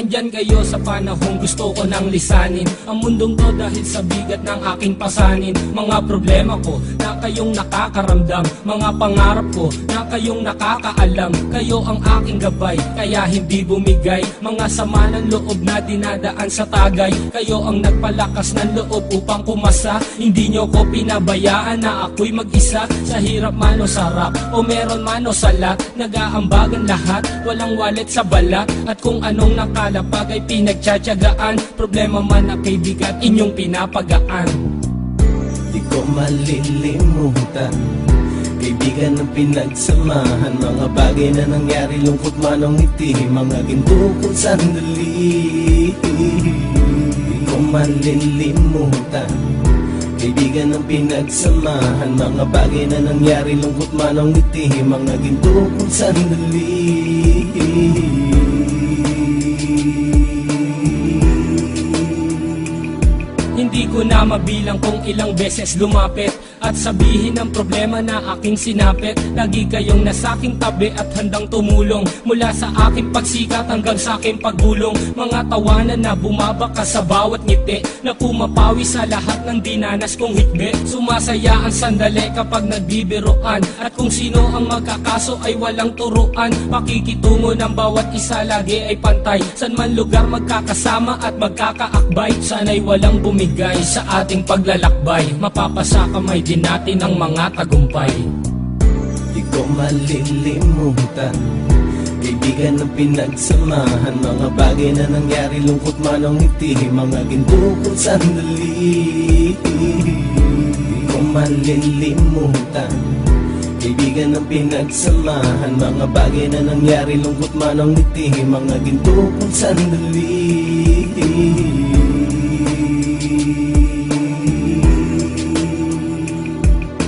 nandyan kayo sa panahong gusto ko nang lisanin ang mundong to dahil sa bigat ng aking pasanin. Mga problema ko na kayong nakakaramdam, mga pangarap ko na kayong nakakaalam. Kayo ang aking gabay, kaya hindi bumigay. Mga sama ng loob na dinadaan sa tagay, kayo ang nagpalakas ng loob upang kumasa. Hindi nyo ko pinabayaan na ako'y mag-isa. Sa hirap man o sarap, o meron man o salat, nag-aambagan lahat, walang walet sa balat. At kung anong nakalapag ay pinagtsatsagaan, problema man na kaibigan, inyong pinapagaan. Di ko malilimutan, kaibigan ng pinagsamahan, mga bagay na nangyari, lungkot man o ngiti, mga ginto kong sandali. Di ko malilimutan, kaibigan ng pinagsamahan, mga bagay na nangyari, lungkot man o ngiti, mga ginto kong sandali. Hindi ko na mabilang kung ilang beses lumapit at sabihin ang problema na aking sinapit. Lagi kayong nasa aking tabi at handang tumulong, mula sa aking pagsikat hanggang sa aking paggulong. Mga tawanan na bumabaka sa bawat ngiti, na pumapawi sa lahat ng dinanas kong hikbi. Sumasaya ang sandali kapag nagbibiroan, at kung sino ang magkakaso ay walang turuan. Pakikitungo ng bawat isa lagi ay pantay, san man lugar magkakasama at magkakaakbay. Sana'y walang bumigay sa ating paglalakbay, mapapasa kamay din natin ang mga tagumpay. Di ko malilimutan, kaibigan ng pinagsamahan, mga bagay na nangyari, lungkot man o ngiti, mga ginto kong sandali. Di ko malilimutan, kaibigan ng pinagsamahan, mga bagay na nangyari, lungkot man o ngiti, mga ginto kong sandali.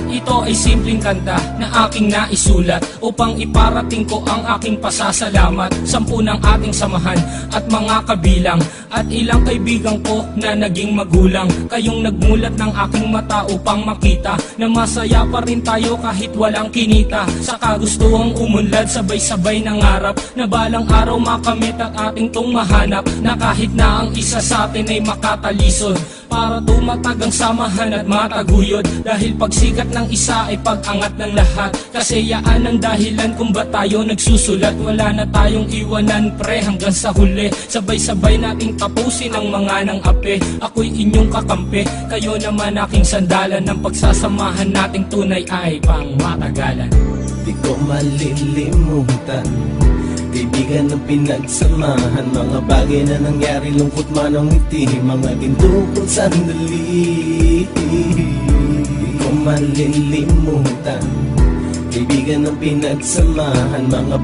Ito ay simpleng kanta na aking naisulat upang iparating ko ang aking pasasalamat. 10 ng ating samahan at mga kabilang, at ilang kaibigan ko na naging magulang. Kayong nagmulat ng aking mata upang makita na masaya pa rin tayo kahit walang kinita. Sa kagustuhang umunlad, sabay-sabay nangarap na balang araw makamit at ating tong mahanap, na kahit na ang isa sa atin ay makatalisod, para tumatag ang samahan at mataguyod. Dahil pagsikat ng isa ay pag-angat ng lahat, kasi yaan ang dahilan kung ba't tayo nagsusulat. Wala na tayong iwanan pre hanggang sa huli, sabay-sabay nating tapusin ang mga nang ape. Ako'y inyong kakampi, kayo naman aking sandalan, ng pagsasamahan nating tunay ay pang matagalan. Di ko malilimutan, kaibigan ng pinagsamahan, mga bagay na nangyari, lungkot man o ngiti, mga ginto kong sandali. Di ko malilimutan, kaibigan ng pinagsamahan, mga